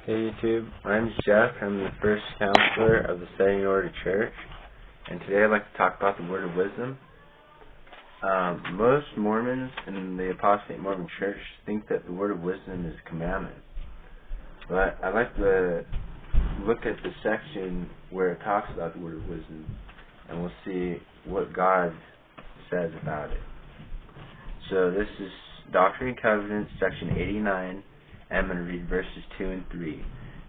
Hey YouTube, my name is Jeff. I'm the first counselor of the Setting Order Church, and today I'd like to talk about the Word of Wisdom. Most Mormons in the Apostate Mormon Church think that the Word of Wisdom is a commandment, but I'd like to look at the section where it talks about the Word of Wisdom, and we'll see what God says about it. So this is Doctrine and Covenants, section 89. I'm going to read verses 2 and 3.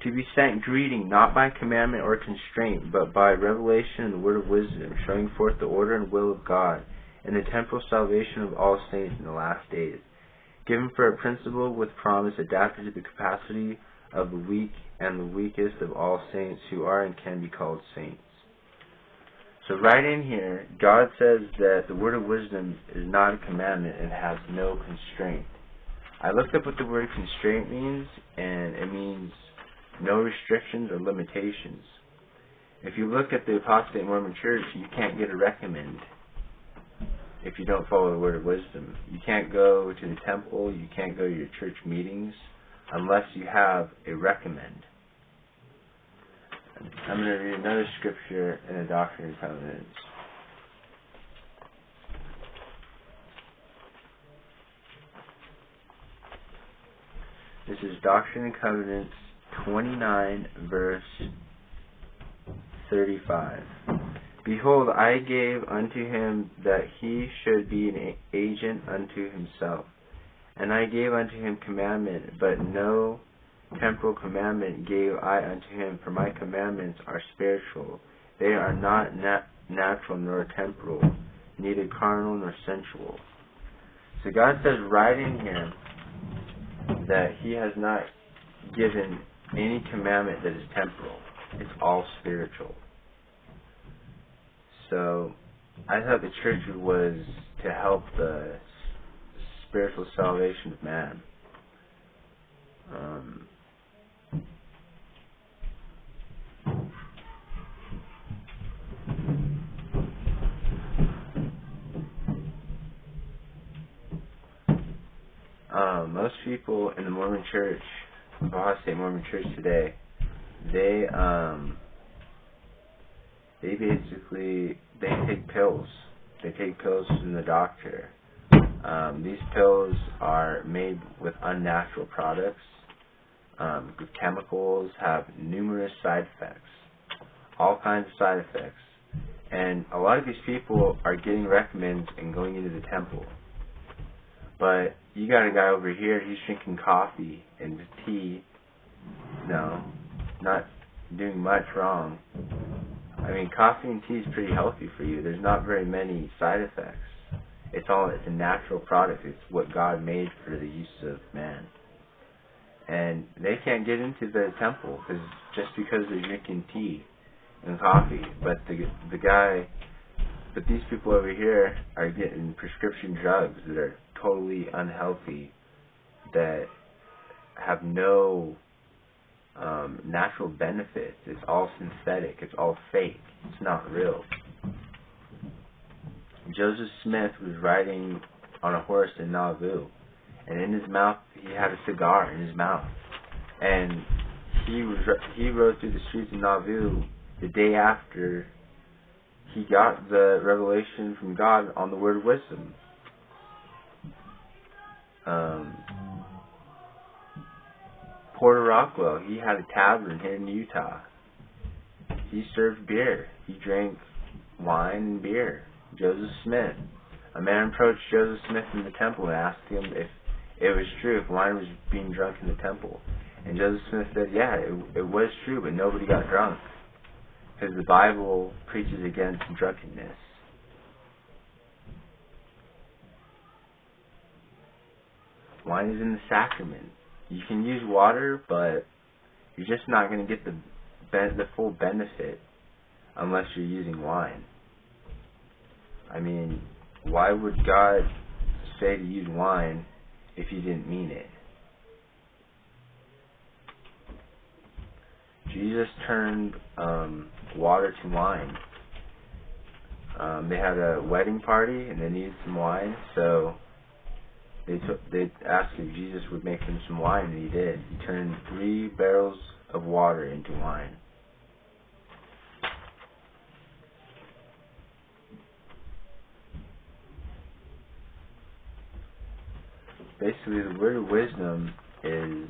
To be sent greeting, not by commandment or constraint, but by revelation and the word of wisdom, showing forth the order and will of God, and the temporal salvation of all saints in the last days, given for a principle with promise, adapted to the capacity of the weak and the weakest of all saints who are and can be called saints. So right in here, God says that the word of wisdom is not a commandment and has no constraint. I looked up what the word constraint means, and it means no restrictions or limitations. If you look at the Apostate Mormon Church, you can't get a recommend if you don't follow the word of wisdom. You can't go to the temple, you can't go to your church meetings unless you have a recommend. I'm going to read another scripture in the Doctrine and Covenants. This is Doctrine and Covenants 29, verse 35. Behold, I gave unto him that he should be an agent unto himself. And I gave unto him commandment, but no temporal commandment gave I unto him, for my commandments are spiritual. They are not natural nor temporal, neither carnal nor sensual. So God says right in here that he has not given any commandment that is temporal. It's all spiritual. So I thought the church was to help the spiritual salvation of man. Most people in the Mormon Church, the Apostate Mormon Church today, they take pills. They take pills from the doctor. These pills are made with unnatural products, with chemicals, have numerous side effects, all kinds of side effects. And a lot of these people are getting recommends and going into the temple. But you got a guy over here, he's drinking coffee and tea. No, not doing much wrong. I mean, coffee and tea is pretty healthy for you. There's not very many side effects. It's a natural product. It's what God made for the use of man. And they can't get into the temple just because they're drinking tea and coffee. But these people over here are getting prescription drugs that are totally unhealthy, that have no natural benefits. It's all synthetic. It's all fake. It's not real. Joseph Smith was riding on a horse in Nauvoo, and in his mouth he had a cigar in his mouth, and he rode through the streets of Nauvoo the day after he got the revelation from God on the word of wisdom. Porter Rockwell, he had a tavern here in Utah. He served beer. He drank wine and beer. Joseph Smith. A man approached Joseph Smith in the temple and asked him if it was true, if wine was being drunk in the temple. And Joseph Smith said, yeah, it was true, but nobody got drunk. Because the Bible preaches against drunkenness. Wine is in the sacrament. You can use water, but you're just not going to get the full benefit unless you're using wine. I mean, why would God say to use wine if he didn't mean it? Jesus turned water to wine. They had a wedding party and they needed some wine, so they asked if Jesus would make them some wine, and he did. He turned 3 barrels of water into wine. Basically, the word of wisdom is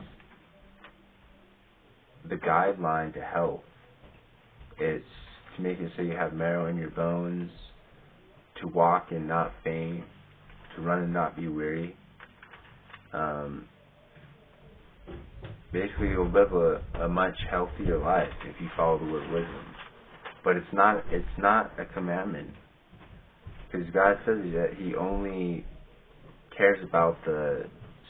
the guideline to health. It's to make it so you have marrow in your bones, to walk and not faint, to run and not be weary. Basically, you'll live a much healthier life if you follow the word of wisdom. But it's not a commandment, because God says that He only cares about the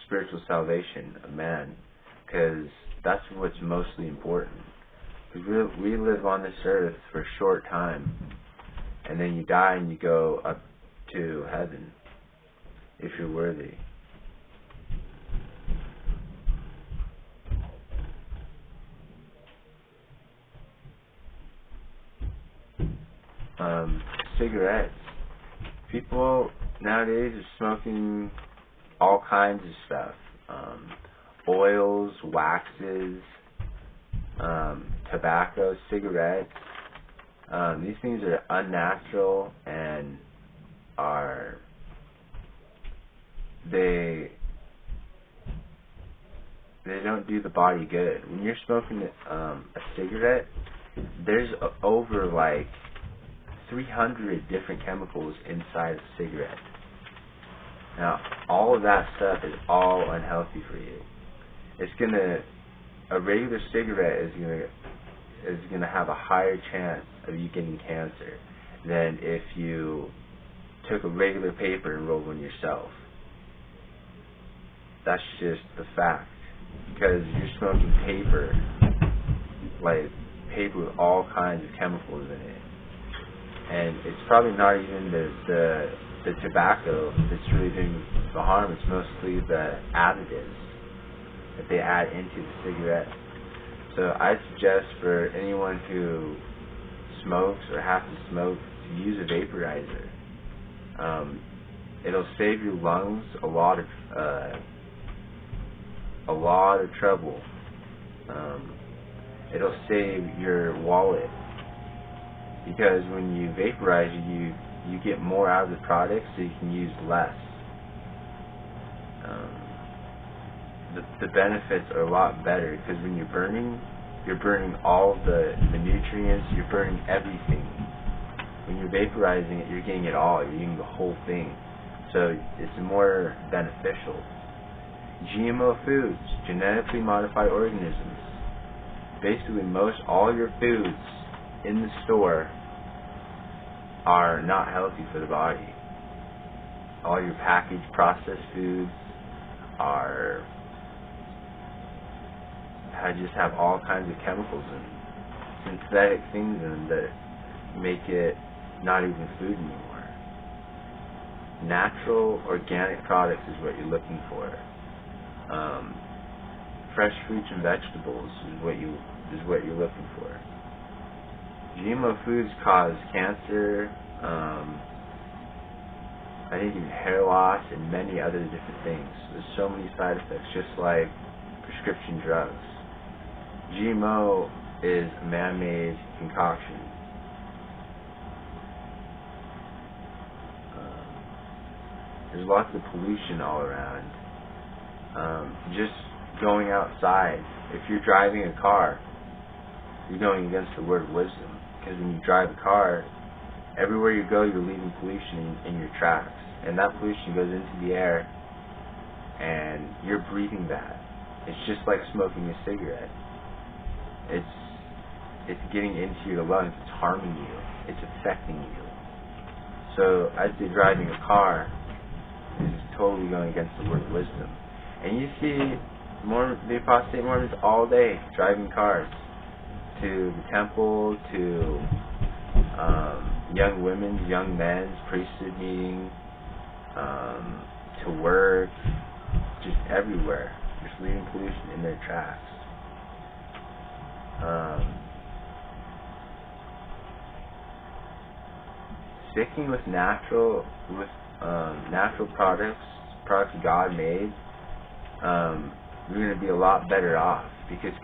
spiritual salvation of man, because that's what's mostly important. Because we live on this earth for a short time, and then you die and you go up to heaven if you're worthy. Cigarettes. People nowadays are smoking all kinds of stuff. Oils, waxes, tobacco, cigarettes. These things are unnatural and they don't do the body good. When you're smoking a cigarette, there's over like 300 different chemicals inside a cigarette. Now, all of that stuff is all unhealthy for you. A regular cigarette is gonna have a higher chance of you getting cancer than if you took a regular paper and rolled one yourself. That's just the fact. Because you're smoking paper, like paper with all kinds of chemicals in it. And it's probably not even the tobacco that's really doing the harm. It's mostly the additives that they add into the cigarette. So I suggest for anyone who smokes or has to smoke to use a vaporizer. It'll save your lungs a lot of trouble. It'll save your wallet, because when you vaporize, you get more out of the product, so you can use less. The benefits are a lot better, because when you're burning all the nutrients, you're burning everything. When you're vaporizing it, you're getting it all. You're getting the whole thing. So it's more beneficial. GMO foods, genetically modified organisms. Basically, all your foods in the store are not healthy for the body. All your packaged processed foods just have all kinds of chemicals and synthetic things in them that make it not even food anymore. Natural, organic products is what you're looking for. Fresh fruits and vegetables is what you're looking for. GMO foods cause cancer, I think even hair loss and many other different things. There's so many side effects, just like prescription drugs. GMO is a man-made concoction. There's lots of pollution all around. Just going outside, if you're driving a car, you're going against the word of wisdom. Because when you drive a car, everywhere you go, you're leaving pollution in your tracks. And that pollution goes into the air, and you're breathing that. It's just like smoking a cigarette. It's getting into your lungs. It's harming you. It's affecting you. So I'd say driving a car is totally going against the word of wisdom. And you see the apostate Mormons all day driving cars to the temple, to young women's, young men's priesthood meeting, to work, just everywhere, just leaving pollution in their tracks. Sticking with natural products products God made, we're going to be a lot better off, because